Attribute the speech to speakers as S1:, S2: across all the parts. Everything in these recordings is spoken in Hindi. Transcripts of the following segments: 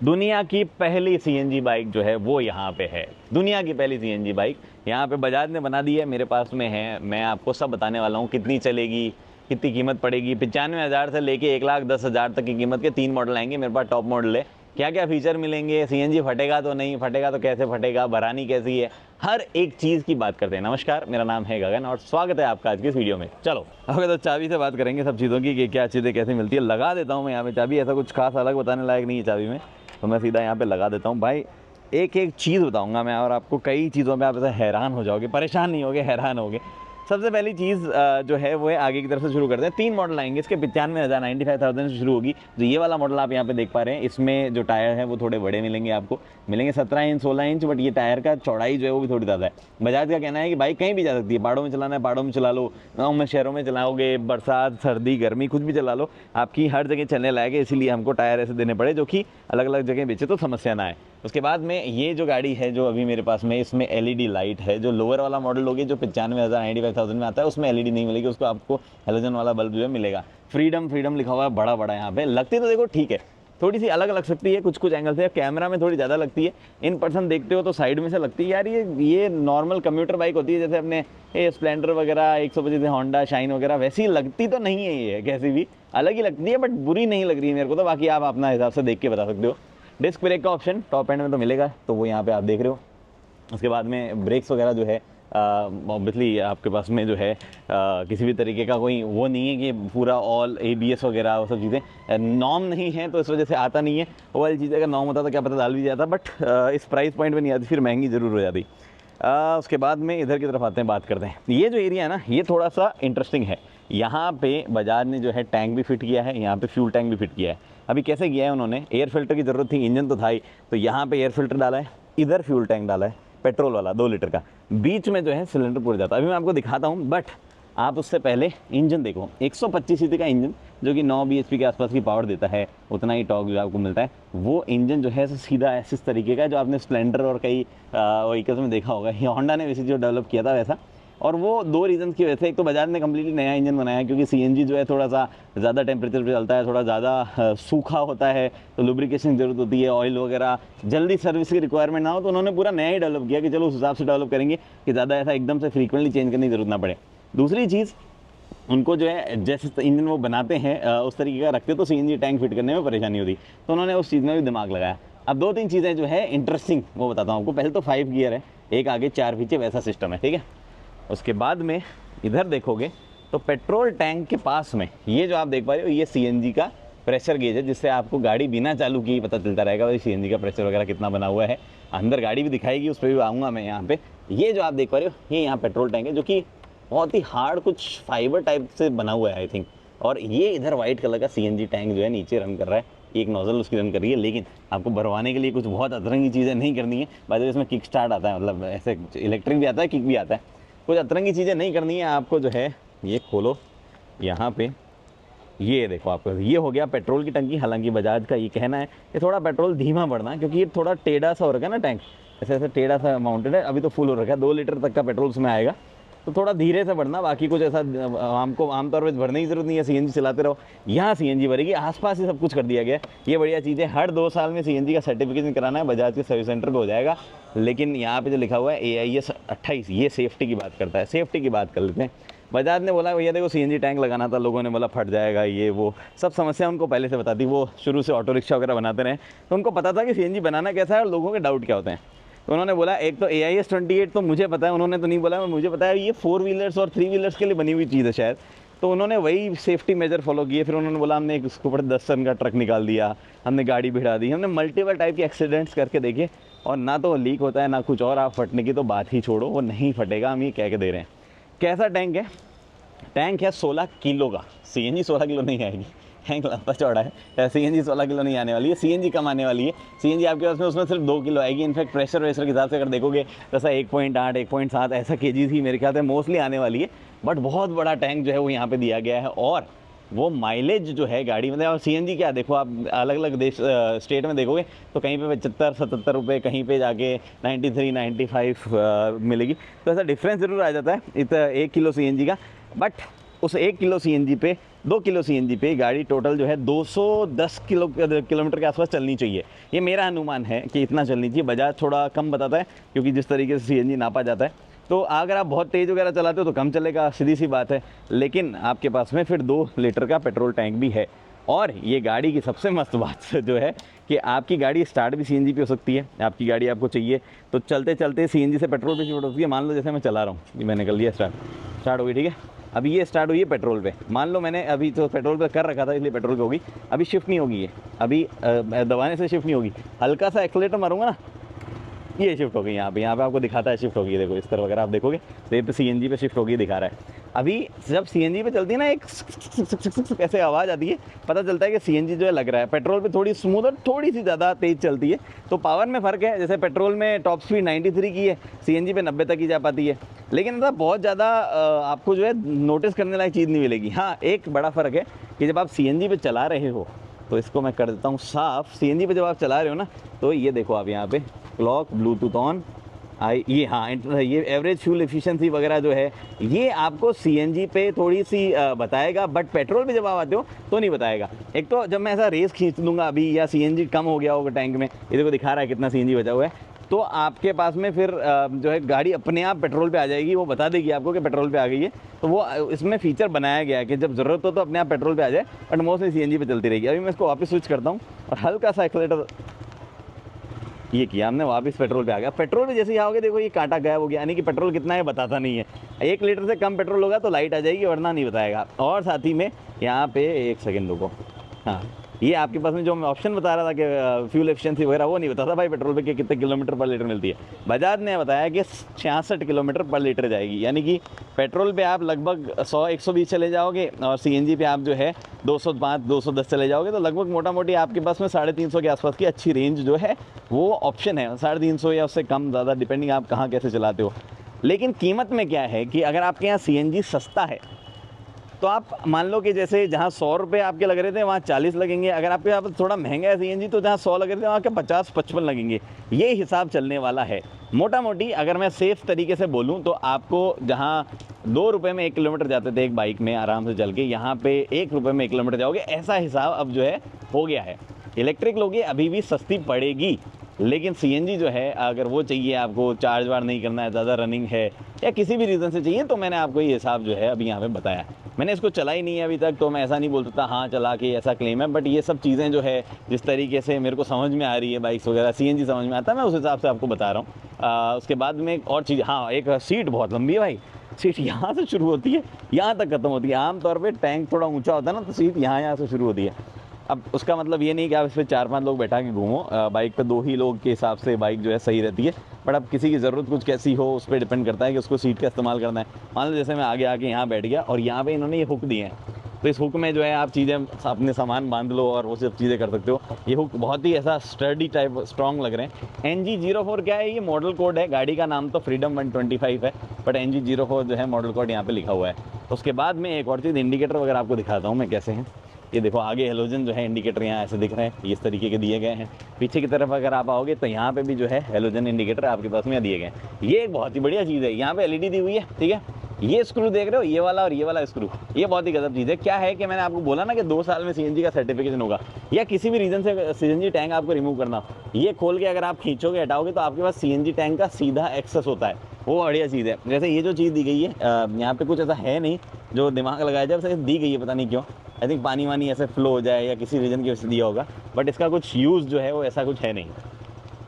S1: दुनिया की पहली सीएनजी बाइक जो है वो यहाँ पे है। दुनिया की पहली सीएनजी बाइक यहाँ पे बजाज ने बना दी है, मेरे पास में है। मैं आपको सब बताने वाला हूँ, कितनी चलेगी, कितनी कीमत पड़ेगी। 95,000 से लेके 1,10,000 तक की कीमत के 3 मॉडल आएंगे मेरे पास, टॉप मॉडल है। क्या क्या फीचर मिलेंगे, सीएनजी फटेगा तो नहीं फटेगा तो कैसे फटेगा, भरानी कैसी है, हर एक चीज़ की बात करते हैं। नमस्कार, मेरा नाम है गगन और स्वागत है आपका आज की इस वीडियो में। चलो ओके, तो चाबी से बात करेंगे सब चीज़ों की कि क्या चीज़ें कैसे मिलती है। लगा देता हूँ मैं यहाँ पे चाबी, ऐसा कुछ खास अलग बताने लायक नहीं है चाबी में, तो मैं सीधा यहाँ पे लगा देता हूँ। भाई एक एक चीज़ बताऊँगा मैं और आपको कई चीज़ों में आप ऐसा हैरान हो जाओगे, परेशान नहीं होगे, हैरान होगे। सबसे पहली चीज़ जो है वो है, आगे की तरफ से शुरू करते हैं। 3 मॉडल आएंगे इसके, 95,000 95,000 से शुरू होगी। जो ये वाला मॉडल आप यहाँ पे देख पा रहे हैं, इसमें जो टायर है वो थोड़े बड़े मिलेंगे आपको, मिलेंगे 17 इंच 16 इंच, बट ये टायर का चौड़ाई जो है वो भी थोड़ी ज़्यादा है। बजाज का कहना है कि बाइक कहीं भी जा सकती है, पहाड़ों में चलाना है पहाड़ों में चला लो, गाँव में शहरों में चलाओगे, बरसात सर्दी गर्मी कुछ भी चला लो, आपकी हर जगह चलने लायक है। इसीलिए हमको टायर ऐसे देने पड़े जो कि अलग अलग जगह बेचे तो समस्या ना आए। उसके बाद में ये जो गाड़ी है जो अभी मेरे पास में, इसमें एलईडी लाइट है। जो लोअर वाला मॉडल होगी जो 95,000 95,000 में आता है, उसमें एलईडी नहीं मिलेगी, उसको आपको हेलोजन वाला बल्ब जो है मिलेगा। फ्रीडम लिखा हुआ है बड़ा बड़ा यहाँ पे। लगती तो देखो ठीक है, थोड़ी सी अलग लग सकती है कुछ एंगल से, कैमरा में थोड़ी ज़्यादा लगती है। इन पर्सन देखते हो तो साइड में से लगती है यार ये नॉर्मल कंप्यूटर बाइक होती है, जैसे अपने ये स्प्लेंडर वगैरह 125 होंडा शाइन वगैरह, वैसी लगती तो नहीं है ये, कैसी भी अलग ही लगती है, बट बुरी नहीं लग रही है मेरे को तो। बाकी आप अपना हिसाब से देख के बता सकते हो। डिस्क ब्रेक का ऑप्शन टॉप एंड में तो मिलेगा, तो वो यहाँ पे आप देख रहे हो। उसके बाद में ब्रेक्स वगैरह जो है ऑब्वियसली आपके पास में जो है किसी भी तरीके का कोई वो नहीं है कि पूरा ऑल ABS वगैरह वो सब चीज़ें नॉर्म नहीं है, तो इस वजह से आता नहीं है। वो वाली चीज़ अगर नॉर्म होता तो क्या पता डाल भी जाता, बट इस प्राइस पॉइंट में नहीं आती, फिर महंगी ज़रूर हो जाती। उसके बाद में इधर की तरफ आते हैं, बात करते हैं। ये जो एरिया है ना, ये थोड़ा सा इंटरेस्टिंग है। यहाँ पे बजाज ने जो है टैंक भी फिट किया है, यहाँ पे फ्यूल टैंक भी फिट किया है। अभी कैसे किया है उन्होंने, एयर फिल्टर की ज़रूरत थी, इंजन तो था ही, तो यहाँ पे एयर फिल्टर डाला है, इधर फ्यूल टैंक डाला है पेट्रोल वाला 2 लीटर का, बीच में जो है सिलेंडर पूरा जाता है। अभी मैं आपको दिखाता हूँ, बट आप उससे पहले इंजन देखो। 125 सीसी का इंजन जो कि 9 bhp के आसपास की पावर देता है, उतना ही टॉर्क जो आपको मिलता है। वो इंजन जो है सीधा ऐसे इस तरीके का, जो आपने स्प्लेंडर और कई व्हीकल्स में देखा होगा, ये होंडा ने वैसे जो डेवलप किया था वैसा। और वो 2 रीज़न की वजह से, एक तो बजाज ने कम्प्लीटली नया इंजन बनाया है, क्योंकि सीएनजी जो है थोड़ा सा ज़्यादा टेम्परेचर पे चलता है, थोड़ा ज़्यादा सूखा होता है, तो लुब्रिकेशन की ज़रूरत होती है, ऑयल वगैरह जल्दी सर्विस की रिक्वायरमेंट ना हो, तो उन्होंने पूरा नया ही डेवलप किया कि चलो उस हिसाब से डेवलप करेंगे कि ज़्यादा ऐसा एकदम से फ्रीक्वेंटली चेंज करने की जरूरत ना पड़े। दूसरी चीज़, उनको जो है जैसे इंजन वो बनाते हैं उस तरीके का रखते तो सीएनजी टैंक फिट करने में परेशानी होती, तो उन्होंने उस चीज़ में भी दिमाग लगाया। अब 2-3 चीज़ें जो है इंटरेस्टिंग वो बताता हूँ आपको। पहले तो 5 गियर है, एक आगे 4 पीछे, वैसा सिस्टम है, ठीक है। उसके बाद में इधर देखोगे तो पेट्रोल टैंक के पास में ये जो आप देख पा रहे हो, ये सीएनजी का प्रेशर गेज है, जिससे आपको गाड़ी बिना चालू किए पता चलता रहेगा भाई सीएनजी का प्रेशर वगैरह कितना बना हुआ है। अंदर गाड़ी भी दिखाएगी, उस पर भी आऊँगा मैं यहाँ पे। ये जो आप देख पा रहे हो, ये यहाँ पेट्रोल टैंक है, जो कि बहुत ही हार्ड कुछ फाइबर टाइप से बना हुआ है आई थिंक। और ये इधर वाइट कलर का सीएनजी टैंक जो है नीचे रन कर रहा है, एक नोजल उसकी रन कर रही है। लेकिन आपको भरवाने के लिए कुछ बहुत अतरंगी चीज़ें नहीं करनी है। बाद में इसमें किक स्टार्ट आता है, मतलब ऐसे इलेक्ट्रिक भी आता है, किक भी आता है। कुछ अतरंगी चीज़ें नहीं करनी है आपको। जो है ये खोलो, यहाँ पे ये देखो, आपको ये हो गया पेट्रोल की टंकी। हालांकि बजाज का ये कहना है कि थोड़ा पेट्रोल धीमा बढ़ना, क्योंकि ये थोड़ा टेढ़ा सा हो रखा है ना टैंक, ऐसे ऐसे टेढ़ा सा माउंटेड है। अभी तो फुल हो रखा है, 2 लीटर तक का पेट्रोल उसमें आएगा, तो थोड़ा धीरे से बढ़ना। बाकी कुछ ऐसा हमको आमतौर पर भरने की जरूरत नहीं है, सीएनजी चलाते रहो। यहाँ सीएनजी भरेगी, आसपास ही सब कुछ कर दिया गया। ये बढ़िया चीज़ है। हर 2 साल में सीएनजी का सर्टिफिकेशन कराना है, बजाज के सर्विस सेंटर पे हो जाएगा। लेकिन यहाँ पे जो लिखा हुआ है AIS 28, ये सेफ्टी की बात करता है। सेफ्टी की बात कर लेते हैं। बजाज ने बोला भैया देखो सीएनजी टैंक लगाना था, लोगों ने बोला फट जाएगा, ये वो सब समस्या उनको पहले से बता दी। वो शुरू से ऑटो रिक्शा वगैरह बनाते रहे, तो उनको पता था कि सीएनजी बनाना कैसा है और लोगों के डाउट क्या होते हैं। तो उन्होंने बोला, एक तो AIS 28 तो मुझे पता है, उन्होंने तो नहीं बोला, मुझे पता है ये 4 व्हीलर्स और 3 व्हीलर्स के लिए बनी हुई चीज़ है शायद। तो उन्होंने वही सेफ्टी मेजर फॉलो किए। फिर उन्होंने बोला हमने उसके ऊपर 10 टन का ट्रक निकाल दिया, हमने गाड़ी भिड़ा दी, हमने मल्टीपल टाइप के एक्सीडेंट्स करके देखे, और ना तो लीक होता है ना कुछ और। आप फटने की तो बात ही छोड़ो, वो नहीं फटेगा, हम ये कह के दे रहे हैं। कैसा टैंक है? टैंक है 16 किलो का। सीएनजी 16 किलो नहीं आएगी, टैंक लंबा चौड़ा है। सीएनजी 16 किलो नहीं आने वाली है, सीएनजी कम आने वाली है। सीएनजी आपके पास में उसमें सिर्फ 2 किलो आएगी। इनफैक्ट प्रेशर वेशर के हिसाब से अगर देखोगे, जैसा 1.8 1.7 ऐसा केजी ही मेरे ख्याल से मोस्टली आने वाली है। बट बहुत बड़ा टैंक जो है वो यहाँ पे दिया गया है। और वो माइलेज जो है गाड़ी में, और सीएनजी क्या देखो, आप अलग अलग देश स्टेट में देखोगे तो कहीं पे 75-77 रुपये, कहीं पे जाके 93-95 मिलेगी। तो ऐसा डिफरेंस ज़रूर आ जाता है 1 किलो सीएनजी का। बट उस 1 किलो सीएनजी पे 2 किलो सीएनजी पे गाड़ी टोटल जो है 210 किलोमीटर के आसपास चलनी चाहिए। ये मेरा अनुमान है कि इतना चलनी चाहिए। बजाज थोड़ा कम बताता है क्योंकि जिस तरीके से सीएनजी नापा जाता है, तो अगर आप बहुत तेज़ वगैरह चलाते हो तो कम चलेगा, सीधी सी बात है। लेकिन आपके पास में फिर 2 लीटर का पेट्रोल टैंक भी है। और ये गाड़ी की सबसे मस्त बात जो है कि आपकी गाड़ी स्टार्ट भी सीएनजी पे हो सकती है। आपकी गाड़ी आपको चाहिए तो चलते चलते सीएनजी से पेट्रोल पे शिफ्ट हो सकती है। मान लो जैसे मैं चला रहा हूँ, ये मैंने कर लिया स्टार्ट हो गई, ठीक है। अभी ये स्टार्ट हुई है पेट्रोल पे, मान लो मैंने अभी तो पेट्रोल पे कर रखा था इसलिए पेट्रोल पे होगी, अभी शिफ्ट नहीं होगी, ये अभी दबाने से शिफ्ट नहीं होगी। हल्का सा एक्सीलेटर मारूंगा ना, ये शिफ्ट हो गई। यहाँ पे आपको दिखाता है शिफ्ट होगी, देखो इस तरह वगैरह आप देखोगे तो ये पे सीएनजी पे शिफ्ट होगी दिखा रहा है। अभी जब सीएनजी पे चलती है ना, एक ऐसे आवाज़ आती है, पता चलता है कि सीएनजी जो है लग रहा है। पेट्रोल पे थोड़ी स्मूथ और थोड़ी सी ज़्यादा तेज़ चलती है, तो पावर में फ़र्क है। जैसे पेट्रोल में टॉप स्पीड 93 की है, सीएनजी पे 90 तक ही जा पाती है। लेकिन मतलब बहुत ज़्यादा आपको जो है नोटिस करने लायक चीज़ नहीं मिलेगी। हाँ, एक बड़ा फ़र्क है कि जब आप सीएनजी पे चला रहे हो, तो इसको मैं कर देता हूँ साफ़। सीएनजी पे जब आप चला रहे हो ना, तो ये देखो आप यहाँ पे क्लॉक, ब्लूटूथ ऑन, ये हाँ ये एवरेज फ्यूल एफिशिएंसी वगैरह जो है ये आपको सीएनजी पे थोड़ी सी बताएगा, बट पेट्रोल पे जब आप आते हो तो नहीं बताएगा। एक तो जब मैं ऐसा रेस खींच दूंगा अभी, या सीएनजी कम हो गया होगा टैंक में, ये देखो दिखा रहा है कितना सीएनजी बचा हुआ है, तो आपके पास में फिर जो है गाड़ी अपने आप पेट्रोल पे आ जाएगी। वो बता देगी आपको कि पेट्रोल पे आ गई है। तो वो इसमें फीचर बनाया गया है कि जब ज़रूरत हो तो अपने आप पेट्रोल पे आ जाए, बट मोस्टली सीएनजी पे चलती रहेगी। अभी मैं इसको वापस स्विच करता हूँ और हल्का सा एक्सीलेटर ये किया हमने, वापस पेट्रोल पे आ गया। पेट्रोल पे जैसे ही आओगे देखो ये कांटा गायब हो गया, यानी कि पेट्रोल कितना है बताता नहीं है। 1 लीटर से कम पेट्रोल होगा तो लाइट आ जाएगी, वरना नहीं बताएगा। और साथ ही में यहाँ पे एक सेकंड रुको, हाँ ये आपके पास में जो मैं ऑप्शन बता रहा था कि फ्यूल एफिशिएंसी वगैरह, वो नहीं बताता भाई पेट्रोल पे कि कितने किलोमीटर पर लीटर मिलती है। बजाज ने बताया कि 66 किलोमीटर पर लीटर जाएगी, यानी कि पेट्रोल पे आप लगभग 100-120 चले जाओगे और सीएनजी पे आप जो है 205-210 चले जाओगे, तो लगभग मोटा मोटी आपके पास में 350 के आसपास की अच्छी रेंज जो है वो ऑप्शन है। 350 या उससे कम ज़्यादा डिपेंडिंग आप कहाँ कैसे चलाते हो। लेकिन कीमत में क्या है कि अगर आपके यहाँ सीएनजी सस्ता है तो आप मान लो कि जैसे जहाँ 100 रुपये आपके लग रहे थे वहाँ 40 लगेंगे। अगर आपके यहाँ पर थोड़ा महंगा है सीएनजी तो जहाँ 100 लग रहे थे वहाँ के 50-55 लगेंगे। ये हिसाब चलने वाला है मोटा मोटी। अगर मैं सेफ़ तरीके से बोलूँ तो आपको जहाँ 2 रुपये में 1 किलोमीटर जाते थे एक बाइक में आराम से चल के, यहाँ पे 1 रुपये में 1 किलोमीटर जाओगे, ऐसा हिसाब अब जो है हो गया है। इलेक्ट्रिक लोगे अभी भी सस्ती पड़ेगी, लेकिन सीएनजी जो है अगर वो चाहिए आपको, चार्ज वार नहीं करना है, ज़्यादा रनिंग है या किसी भी रीज़न से चाहिए, तो मैंने आपको ये हिसाब जो है अभी यहाँ पे बताया। मैंने इसको चला ही नहीं है अभी तक, तो मैं ऐसा नहीं बोल सकता हाँ चला के ऐसा क्लेम है। बट ये सब चीज़ें जो है जिस तरीके से मेरे को समझ में आ रही है बाइक्स वगैरह, सीएनजी समझ में आता है, मैं उस हिसाब से आपको बता रहा हूँ। उसके बाद में एक और चीज़, हाँ एक सीट बहुत लंबी है भाई। सीट यहाँ से शुरू होती है यहाँ तक ख़त्म होती है। आमतौर पर टैंक थोड़ा ऊँचा होता है ना, तो सीट यहाँ से शुरू होती है। अब उसका मतलब ये नहीं कि आप इस पर 4-5 लोग बैठा के घूमो। बाइक पे 2 ही लोग के हिसाब से बाइक जो है सही रहती है। बट अब किसी की ज़रूरत कुछ कैसी हो उस पर डिपेंड करता है कि उसको सीट का इस्तेमाल करना है। मान लो जैसे मैं आगे आके यहाँ बैठ गया और यहाँ पे इन्होंने ये हुक दिए हैं, तो इस हुक में जो है आप चीज़ें अपने सामान बांध लो और वो सब चीज़ें कर सकते हो। ये हुक बहुत ही ऐसा स्टर्डी टाइप स्ट्रॉन्ग लग रहे हैं। NG04 क्या है, ये मॉडल कोड है। गाड़ी का नाम तो फ्रीडम 125 है, बट NG04 जो है मॉडल कोड यहाँ पे लिखा हुआ है। उसके बाद में एक और चीज़, इंडिकेटर वगैरह आपको दिखाता हूँ मैं कैसे हैं। ये देखो आगे हेलोजन जो है इंडिकेटर यहाँ ऐसे दिख रहे हैं, ये इस तरीके के दिए गए हैं। पीछे की तरफ अगर आप आओगे तो यहाँ पे भी जो है हेलोजन इंडिकेटर आपके पास में दिए गए हैं। ये एक बहुत ही बढ़िया चीज़ है। यहाँ पे LED दी हुई है, ठीक है। ये स्क्रू देख रहे हो, ये वाला और ये वाला स्क्रू, ये बहुत ही गजब चीज़ है। क्या है कि मैंने आपको बोला ना कि 2 साल में सीएनजी का सर्टिफिकेशन होगा, या किसी भी रीज़न से सीएनजी टैंक आपको रिमूव करना, ये खोल के अगर आप खींचोगे हटाओगे तो आपके पास सीएनजी टैंक का सीधा एक्सेस होता है। वो बढ़िया चीज़ है। जैसे ये जो चीज़ दी गई है यहाँ पे कुछ ऐसा है नहीं जो दिमाग लगाया जाए, बस दी गई है, पता नहीं क्यों। आई थिंक पानी वानी ऐसे फ्लो हो जाए या किसी रीज़न की वजह से दिया होगा, बट इसका कुछ यूज़ जो है वो ऐसा कुछ है नहीं।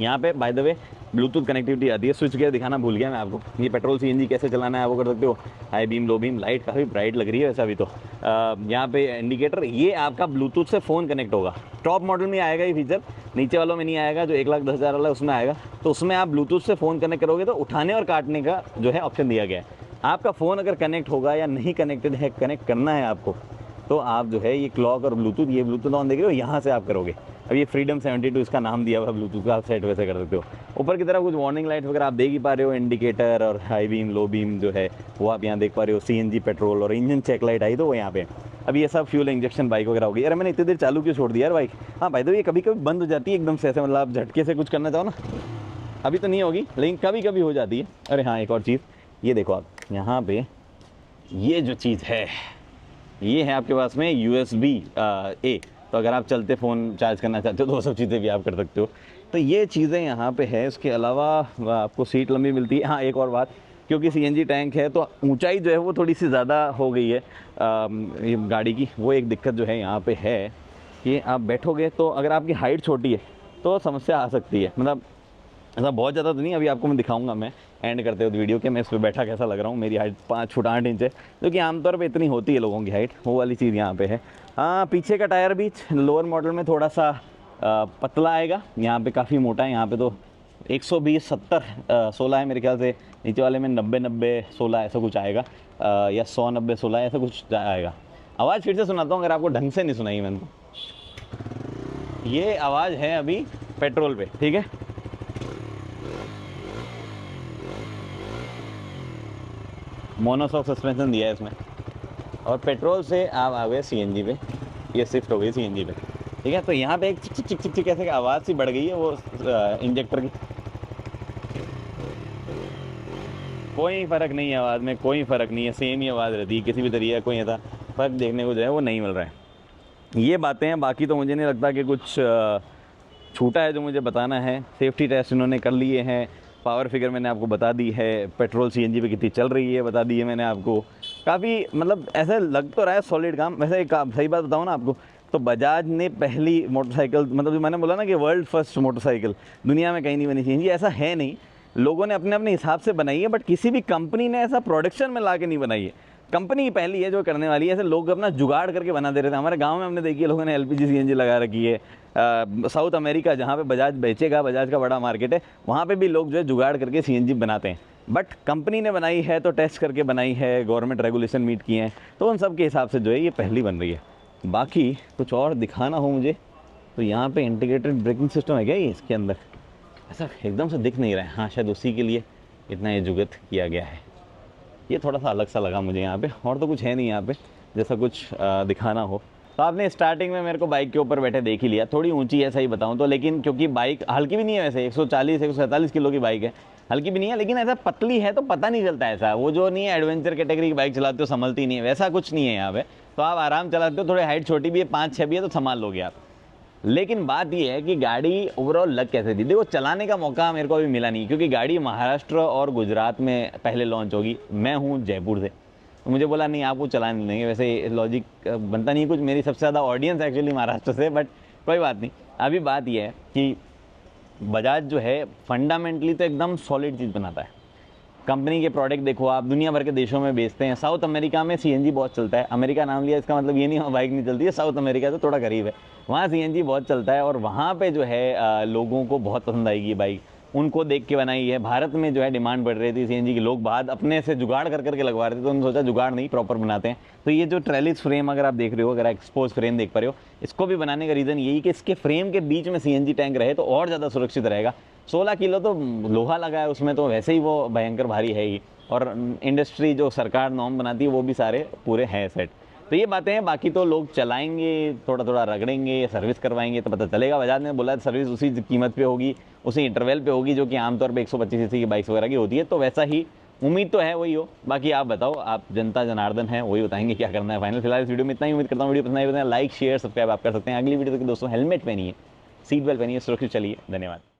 S1: यहाँ पे by the way Bluetooth connectivity आती है। स्विच गियर दिखाना भूल गया मैं आपको। ये पेट्रोल सीएनजी कैसे चलाना है वो कर सकते हो। High beam, low beam, light काफ़ी ब्राइट लग रही है वैसा भी। तो यहाँ पे इंडिकेटर, ये आपका ब्लूटूथ से फ़ोन कनेक्ट होगा। टॉप मॉडल में आएगा ये फीचर, नीचे वालों में नहीं आएगा। जो 1,10,000 वाला है उसमें आएगा। तो उसमें आप ब्लूटूथ से फ़ोन कनेक्ट करोगे तो उठाने और काटने का जो है ऑप्शन दिया गया है। आपका फ़ोन अगर कनेक्ट होगा या नहीं कनेक्टेड है, कनेक्ट करना है आपको, तो आप जो है ये क्लॉक और ब्लूटूथ, ये ब्लूटूथ ऑन देख रहे हो, यहाँ से आप करोगे। अब ये फ्रीडम 72 इसका नाम दिया हुआ है ब्लूटूथ का, आप सेट वैसे कर सकते हो। ऊपर की तरफ कुछ वार्निंग लाइट वगैरह आप देख ही पा रहे हो। इंडिकेटर और हाई बीम, लो बीम जो है वो आप यहाँ देख पा रहे हो। सीएनजी, पेट्रोल और इंजन चेक लाइट आई तो वो यहाँ पे। अब ये सब फ्यूल इंजेक्शन बाइक वगैरह होगी। यार मैंने इतनी देर चालू क्यों छोड़ दिया यार बाइक। हाँ भाई, तो ये कभी कभी बंद हो जाती है एकदम से ऐसे, मतलब आप झटके से कुछ करना चाहो ना, अभी तो नहीं होगी लेकिन कभी कभी हो जाती है। अरे हाँ, एक और चीज़ ये देखो आप, यहाँ पे ये जो चीज़ है ये है आपके पास में USB A, तो अगर आप चलते फ़ोन चार्ज करना चाहते हो तो वो सब चीज़ें भी आप कर सकते हो। तो ये चीज़ें यहाँ पे है। इसके अलावा आपको सीट लंबी मिलती है। हाँ, एक और बात, क्योंकि CNG टैंक है तो ऊंचाई जो है वो थोड़ी सी ज़्यादा हो गई है ये गाड़ी की। वो एक दिक्कत जो है यहाँ पे है कि आप बैठोगे तो अगर आपकी हाइट छोटी है तो समस्या आ सकती है। मतलब ऐसा बहुत ज़्यादा तो नहीं, अभी आपको मैं दिखाऊंगा मैं एंड करते हुए वीडियो के मैं इस पर बैठा कैसा लग रहा हूँ। मेरी हाइट 5 फुट 8 इंच है, जो कि आमतौर पे इतनी होती है लोगों की हाइट, वो वाली चीज़ यहाँ पे है। हाँ, पीछे का टायर भी लोअर मॉडल में थोड़ा सा पतला आएगा, यहाँ पे काफ़ी मोटा है। यहाँ पे तो 120 70 16 है मेरे ख्याल से, नीचे वाले में 90 90 16 ऐसा कुछ आएगा, या 100 90 16 ऐसा कुछ आएगा। आवाज़ फिर से सुनाता हूँ अगर आपको ढंग से नहीं सुनाई मैंने तो। ये आवाज़ है अभी पेट्रोल पे, ठीक है। मोनोशॉक सस्पेंशन दिया है इसमें, और पेट्रोल से आप आ गए CNG पे, ये शिफ्ट हो गई CNG पे, ठीक है। तो यहाँ पे एक चिक चिक चिक चिक चिक ऐसे आवाज़ सी बढ़ गई है वो इंजेक्टर की। कोई फ़र्क नहीं है आवाज़ में, कोई फ़र्क नहीं है, सेम ही आवाज़ रहती है। किसी भी तरीके का कोई ऐसा फ़र्क देखने को जो है वो नहीं मिल रहा है। ये बातें हैं, बाकी तो मुझे नहीं लगता कि कुछ छूटा है जो मुझे बताना है। सेफ्टी टेस्ट इन्होंने कर लिए हैं, पावर फिगर मैंने आपको बता दी है, पेट्रोल CNG पे कितनी चल रही है बता दी है मैंने आपको। काफ़ी मतलब ऐसा लग तो रहा है सॉलिड काम। वैसे एक सही बात बताऊँ ना आपको, तो बजाज ने पहली मोटरसाइकिल, मतलब जो मैंने बोला ना कि वर्ल्ड फर्स्ट मोटरसाइकिल, दुनिया में कहीं नहीं बनी CNG, ऐसा है नहीं। लोगों ने अपने अपने हिसाब से बनाई है, बट किसी भी कंपनी ने ऐसा प्रोडक्शन में ला के नहीं बनाई है। कंपनी की पहली है जो करने वाली है। ऐसे लोग अपना जुगाड़ करके बना दे रहे थे। हमारे गांव में हमने देखी है, लोगों ने LPG CNG लगा रखी है। साउथ अमेरिका जहाँ पे बजाज बेचेगा, बजाज का बड़ा मार्केट है, वहाँ पे भी लोग जो है जुगाड़ करके CNG बनाते हैं। बट कंपनी ने बनाई है तो टेस्ट करके बनाई है, गवर्नमेंट रेगुलेशन मीट किए हैं, तो उन सब के हिसाब से जो है ये पहली बन रही है। बाकी कुछ और दिखाना हो मुझे तो यहाँ पे इंटीग्रेटेड ब्रेकिंग सिस्टम है क्या ये इसके अंदर? ऐसा एकदम से दिख नहीं रहा है। हाँ, शायद उसी के लिए इतना ये जुगत किया गया है। ये थोड़ा सा अलग सा लगा मुझे यहाँ पे, और तो कुछ है नहीं यहाँ पे जैसा कुछ दिखाना हो। तो आपने स्टार्टिंग में मेरे को बाइक के ऊपर बैठे देख ही लिया, थोड़ी ऊंची है सही बताऊँ तो, लेकिन क्योंकि बाइक हल्की भी नहीं है, वैसे 140 147 किलो की बाइक है, हल्की भी नहीं है, लेकिन ऐसा पतली है तो पता नहीं चलता। ऐसा वो जो नहीं है एडवेंचर कैटेगरी की बाइक चलाते हो संभलती नहीं है, वैसा कुछ नहीं है यहाँ पे। तो आप आराम चलाते हो, थोड़ी हाइट छोटी भी है, 5-6 भी है तो संभाल लोगे आप। लेकिन बात यह है कि गाड़ी ओवरऑल लग कैसे थी। देखो, चलाने का मौका मेरे को अभी मिला नहीं, क्योंकि गाड़ी महाराष्ट्र और गुजरात में पहले लॉन्च होगी। मैं हूँ जयपुर से, तो मुझे बोला नहीं आपको चलाने नहीं देंगे। वैसे लॉजिक बनता नहीं कुछ, मेरी सबसे ज़्यादा ऑडियंस एक्चुअली महाराष्ट्र से, बट कोई बात नहीं। अभी बात यह है कि बजाज जो है फंडामेंटली तो एकदम सॉलिड चीज़ बनाता है। कंपनी के प्रोडक्ट देखो आप, दुनिया भर के देशों में बेचते हैं। साउथ अमेरिका में CNG बहुत चलता है। अमेरिका नाम लिया इसका मतलब ये नहीं वहाँ बाइक नहीं चलती है, साउथ अमेरिका तो थोड़ा करीब है, वहाँ CNG बहुत चलता है, और वहाँ पे जो है लोगों को बहुत पसंद आएगी बाइक, उनको देख के बनाई है। भारत में जो है डिमांड बढ़ रही थी CNG की, लोग बाद अपने से जुगाड़ कर करके लगवा रहे थे, तो उन्होंने सोचा जुगाड़ नहीं प्रॉपर बनाते हैं। तो ये जो ट्रेलिस फ्रेम अगर आप देख रहे हो, अगर एक्सपोज फ्रेम देख पा रहे हो, इसको भी बनाने का रीज़न यही कि इसके फ्रेम के बीच में CNG टैंक रहे तो और ज़्यादा सुरक्षित रहेगा। 16 किलो तो लोहा लगा है उसमें, तो वैसे ही वो भयंकर भारी है ही, और इंडस्ट्री जो सरकार नॉर्म बनाती है वो भी सारे पूरे हैं सेट। तो ये बातें हैं। बाकी तो लोग चलाएंगे, थोड़ा थोड़ा रगड़ेंगे, सर्विस करवाएंगे तो पता चलेगा। बजाज ने बोला सर्विस उसी कीमत पे होगी, उसी इंटरवल पे होगी, जो कि आमतौर पे 125 सीसी की बाइक्स वगैरह की होती है। तो वैसा ही उम्मीद तो है वही हो। बाकी आप बताओ, आप जनता जनार्दन है, वही बताएंगे क्या करना है फाइनल। फिलहाल इस वीडियो में इतना ही। उम्मीद करता हूँ वीडियो पसंद आई, लाइक शेयर सब्सक्राइब आप कर सकते हैं। अगली वीडियो तक दोस्तों हेलमेट पहनिए, सीट बेल्ट पहनिए, सुरक्षित चलिए। धन्यवाद।